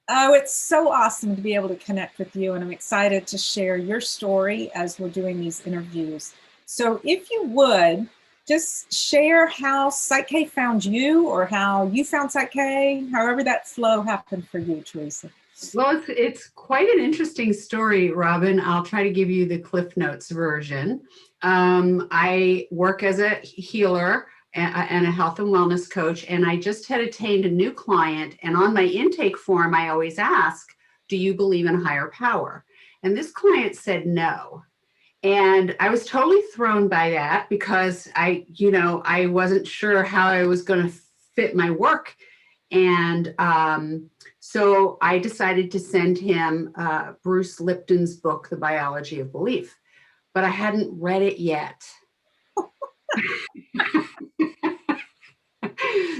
Oh, it's so awesome to be able to connect with you, and I'm excited to share your story as we're doing these interviews. So if you would, just share how PSYCH-K found you or how you found PSYCH-K, however that flow happened for you, Teresa. Well, it's quite an interesting story, Robin. I'll try to give you the Cliff Notes version. I work as a healer and a health and wellness coach, and I just had attained a new client. And on my intake form, I always ask, do you believe in higher power? And this client said no. And I was totally thrown by that because I wasn't sure how I was going to fit my work. And so I decided to send him Bruce Lipton's book, The Biology of Belief, but I hadn't read it yet.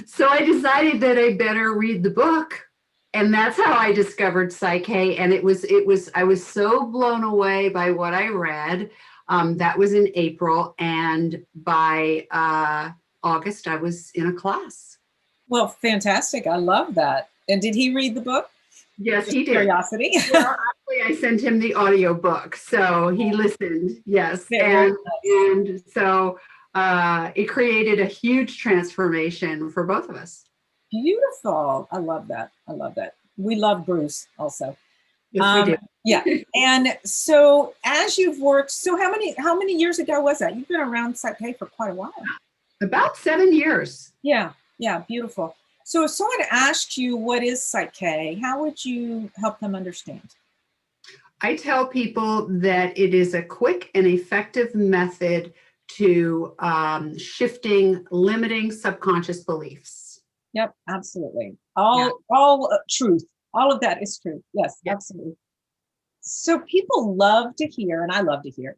So I decided that I better read the book. And that's how I discovered PSYCH-K. And I was so blown away by what I read. That was in April. And by August, I was in a class. Well, fantastic. I love that. And did he read the book? Yes, Just he did. Curiosity. Well, actually, I sent him the audio book, so he listened. Yes, Very nice. and so it created a huge transformation for both of us. Beautiful. I love that. I love that. We love Bruce also. Yes, we do. Yeah. And so as you've worked, so how many years ago was that? You've been around PSYCH-K for quite a while. About 7 years. Yeah. Yeah. Beautiful. So if someone asked you what is PSYCH-K, how would you help them understand? I tell people that it is a quick and effective method to shifting limiting subconscious beliefs. Yep, absolutely. All truth. All of that is true. Yes, absolutely. So people love to hear, and I love to hear,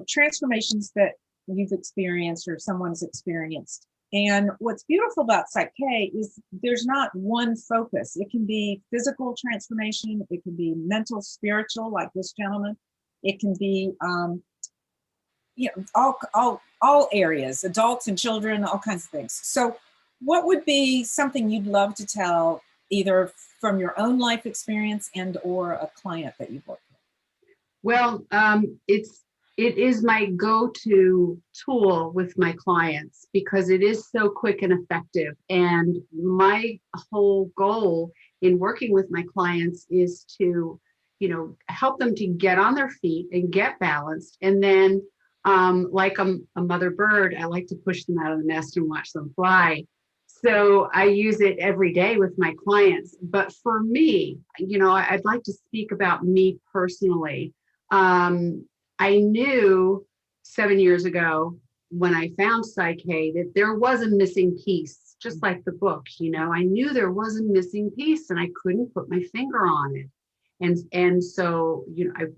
transformations that you've experienced or someone's experienced. And what's beautiful about PSYCH-K is there's not one focus. It can be physical transformation. It can be mental, spiritual, like this gentleman. It can be, all areas, adults and children, all kinds of things. So what would be something you'd love to tell either from your own life experience and or a client that you've worked with? Well, it is my go-to tool with my clients because it is so quick and effective. And my whole goal in working with my clients is to, help them to get on their feet and get balanced. And then like a mother bird, I like to push them out of the nest and watch them fly. So I use it every day with my clients. But for me, I'd like to speak about me personally. I knew 7 years ago when I found PSYCH-K that there was a missing piece, just like the book, I knew there was a missing piece and I couldn't put my finger on it. And so,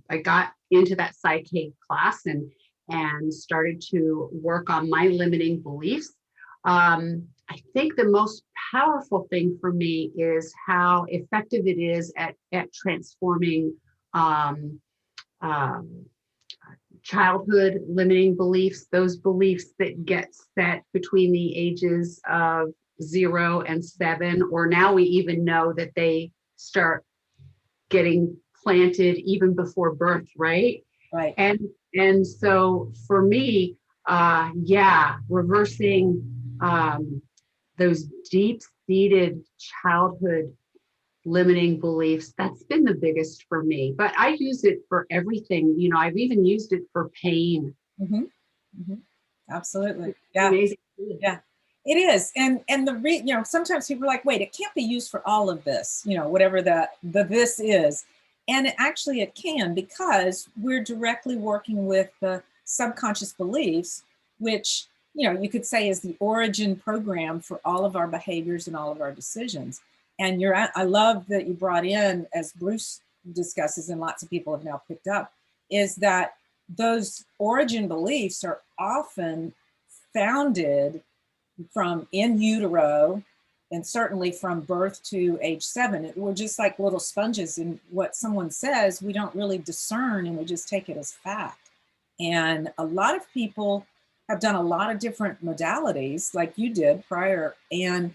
I got into that PSYCH-K class and started to work on my limiting beliefs. I think the most powerful thing for me is how effective it is at transforming childhood limiting beliefs, those beliefs that get set between the ages of 0 and 7, or now we even know that they start getting planted even before birth, right? Right. And so for me, reversing those deep-seated childhood limiting beliefs, that's been the biggest for me. But I use it for everything. I've even used it for pain. Mm-hmm. Mm-hmm. Absolutely. Yeah. Amazing. Yeah, it is. And sometimes people are like, wait, it can't be used for all of this, whatever the this is. And actually it can, because we're directly working with the subconscious beliefs, which, you could say is the origin program for all of our behaviors and all of our decisions. And I love that you brought in, as Bruce discusses and lots of people have now picked up, is that those origin beliefs are often founded from in utero, and certainly from birth to age 7. We're just like little sponges, and what someone says, we don't really discern, and we just take it as fact. And a lot of people have done a lot of different modalities like you did prior, and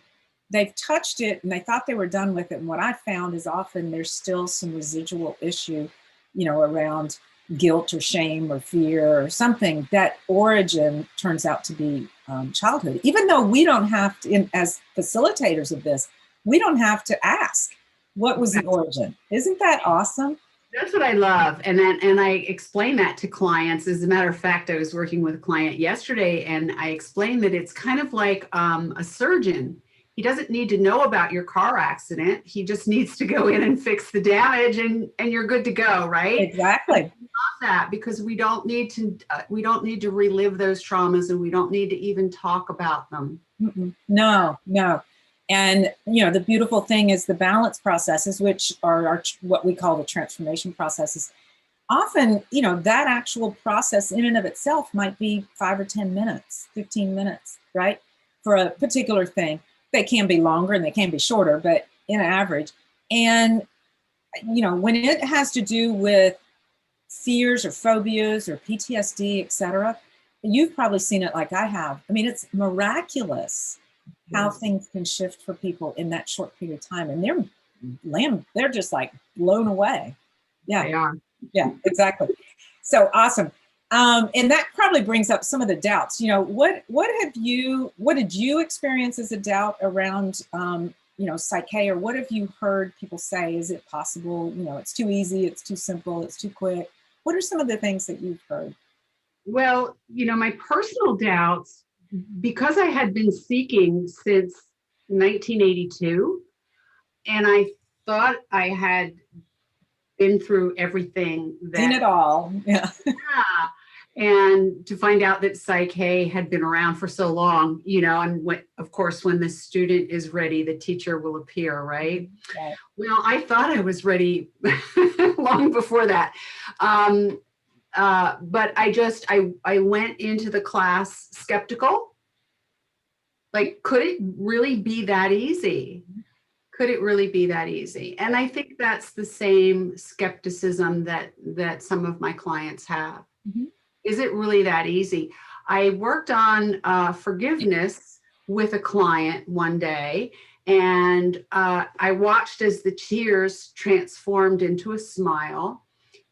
they've touched it and they thought they were done with it. And what I found is often there's still some residual issue, you know, around guilt or shame or fear or something. That origin turns out to be childhood, even though we don't have to, as facilitators of this, we don't have to ask what was the origin. Isn't that awesome? That's what I love. And I explain that to clients. As a matter of fact, I was working with a client yesterday and I explained that it's kind of like a surgeon. He doesn't need to know about your car accident. He just needs to go in and fix the damage and you're good to go, right? Exactly. I love that because we don't need to relive those traumas and we don't need to even talk about them. No. And, you know, the beautiful thing is the balance processes, which are what we call the transformation processes. Often, you know, that actual process in and of itself might be 5 or 10 minutes, 15 minutes, right? For a particular thing. They can be longer and they can be shorter, but in average. And, you know, when it has to do with fears or phobias or PTSD, et cetera, you've probably seen it like I have. I mean, it's miraculous how things can shift for people in that short period of time. And they're just like blown away. Yeah. They are. Yeah, exactly. So awesome. And that probably brings up some of the doubts. You know, what did you experience as a doubt around, you know, PSYCH-K, or what have you heard people say? Is it possible? You know, it's too easy, it's too simple, it's too quick. What are some of the things that you've heard? Well, you know, my personal doubts, because I had been seeking since 1982, and I thought I had been through everything. Seen it all. Yeah. And to find out that PSYCH-K had been around for so long, you know, and of course, when the student is ready, the teacher will appear, right? Right. Well, I thought I was ready long before that. But I went into the class skeptical. Like, could it really be that easy? Could it really be that easy? And I think that's the same skepticism that some of my clients have. Mm-hmm. Is it really that easy? I worked on forgiveness with a client one day, and I watched as the tears transformed into a smile.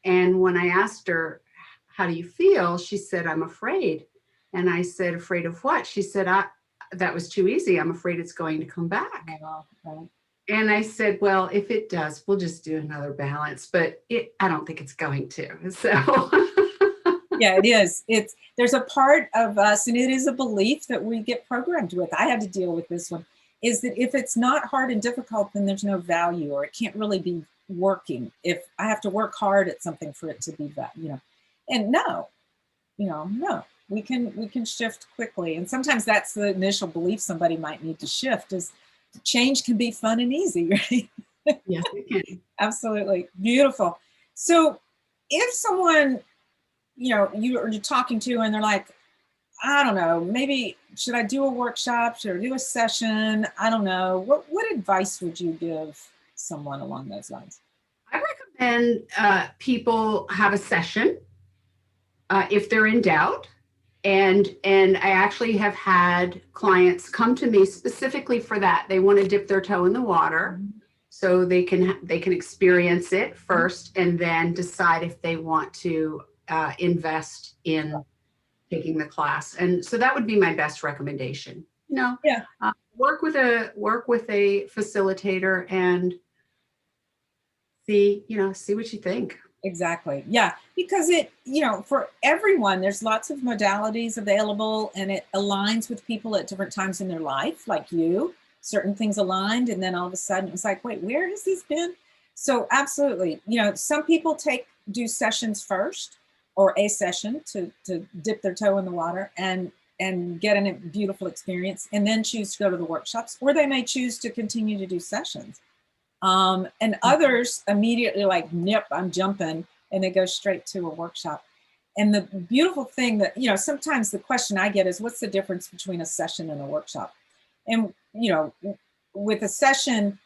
And when I asked her, how do you feel? She said, I'm afraid. And I said, afraid of what? She said, that was too easy. I'm afraid it's going to come back. Right. And I said, well, if it does, we'll just do another balance, but I don't think it's going to. So yeah, it is. There's a part of us, and it is a belief that we get programmed with. I had to deal with this one, is that if it's not hard and difficult, then there's no value, or it can't really be working. If I have to work hard at something for it to be that, you know, and no, we can shift quickly. And sometimes that's the initial belief somebody might need to shift, is change can be fun and easy, right? Yes, it can. Absolutely. Beautiful. So if someone, you know, you're talking to and they're like, I don't know, maybe should I do a workshop? Should I do a session? I don't know. What advice would you give someone along those lines? I recommend people have a session if they're in doubt. And I actually have had clients come to me specifically for that. They want to dip their toe in the water so they can experience it first and then decide if they want to invest in taking the class. And so that would be my best recommendation. You know, work with a facilitator and see what you think. Exactly. Yeah. Because for everyone, there's lots of modalities available, and it aligns with people at different times in their life, like you. Certain things aligned, and then all of a sudden it was like, wait, where has this been? So absolutely. Some people do sessions first, or a session to dip their toe in the water and get a beautiful experience, and then choose to go to the workshops, or they may choose to continue to do sessions. And others immediately like, yep, I'm jumping, and they go straight to a workshop. And the beautiful thing that, sometimes the question I get is, what's the difference between a session and a workshop? And, with a session,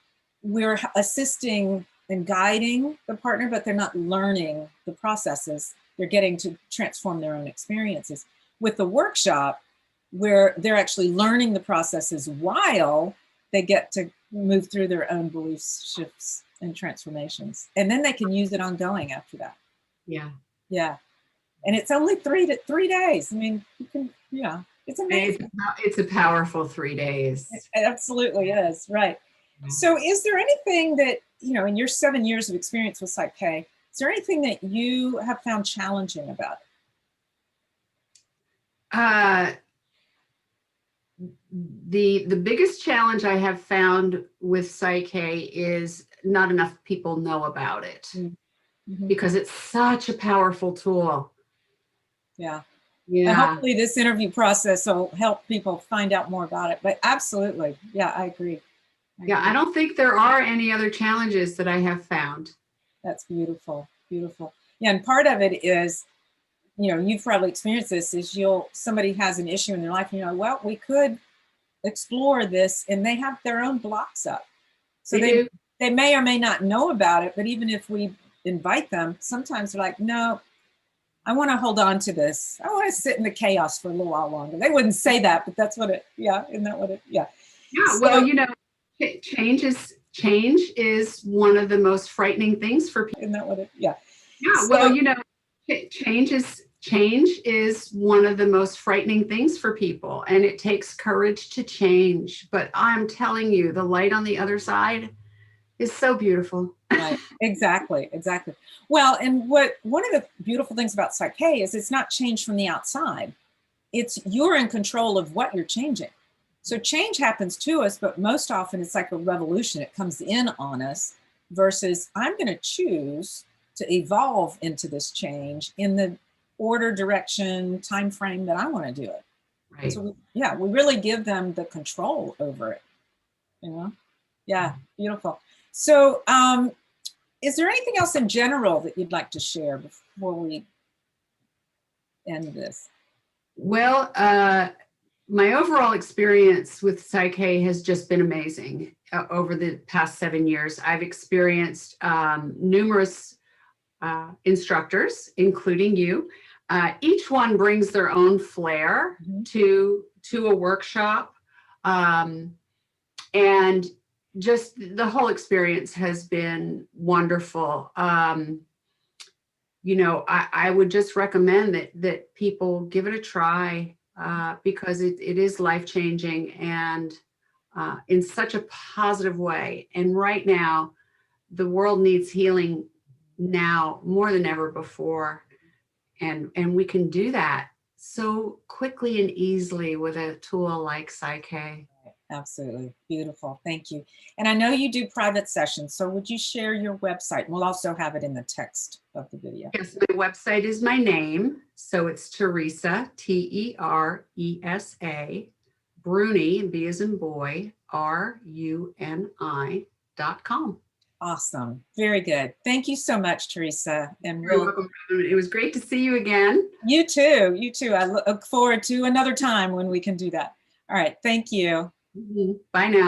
we're assisting and guiding the partner, but they're not learning the processes. They're getting to transform their own experiences. With the workshop, where they're actually learning the processes while they get to move through their own belief shifts and transformations. And then they can use it ongoing after that. Yeah. Yeah. And it's only 3 days. I mean, you can, yeah, it's amazing. It's a powerful 3 days. It absolutely is. Right. Yeah. So is there anything that, you know, in your 7 years of experience with PSYCH-K, is there anything that you have found challenging about it? The biggest challenge I have found with PSYCH-K is not enough people know about it, because it's such a powerful tool. Yeah. Yeah. And hopefully this interview process will help people find out more about it. But absolutely. Yeah, I agree. I don't think there are any other challenges that I have found. That's beautiful. Beautiful. Yeah. And part of it is, you know, you've probably experienced this, is somebody has an issue in their life and you're like, well, we could explore this, and they have their own blocks up. So they may or may not know about it, but even if we invite them, sometimes they're like, no, I want to hold on to this. I want to sit in the chaos for a little while longer. They wouldn't say that, but that's what it, yeah. Isn't that what it, yeah. Yeah, so, well, you know, change is one of the most frightening things for people. Isn't that what it, yeah. Yeah, so, well, you know, change is one of the most frightening things for people, and it takes courage to change. But I'm telling you, the light on the other side is so beautiful. Right. Exactly. Exactly. Well, and one of the beautiful things about PSYCH-K is it's not change from the outside. It's you're in control of what you're changing. So change happens to us, but most often it's like a revolution. It comes in on us versus I'm going to choose to evolve into this change in the order, direction, time frame that I want to do it. Right. So we really give them the control over it. You know? Yeah, beautiful. So is there anything else in general that you'd like to share before we end this? Well, my overall experience with PSYCH-K has just been amazing. Over the past 7 years, I've experienced numerous instructors, including you. Each one brings their own flair to a workshop, and just the whole experience has been wonderful. You know, I would just recommend that people give it a try, because it is life-changing, and in such a positive way. And right now, the world needs healing now more than ever before. And we can do that so quickly and easily with a tool like PSYCH-K. Absolutely. Beautiful. Thank you. And I know you do private sessions, so would you share your website? We'll also have it in the text of the video. Yes, my website is my name. So it's Teresa, Teresa, Bruni, B as in boy, RUNI.com. Awesome. Very good. Thank you so much, Teresa. And you're welcome. It was great to see you again. You too. You too. I look forward to another time when we can do that. All right. Thank you. Bye now.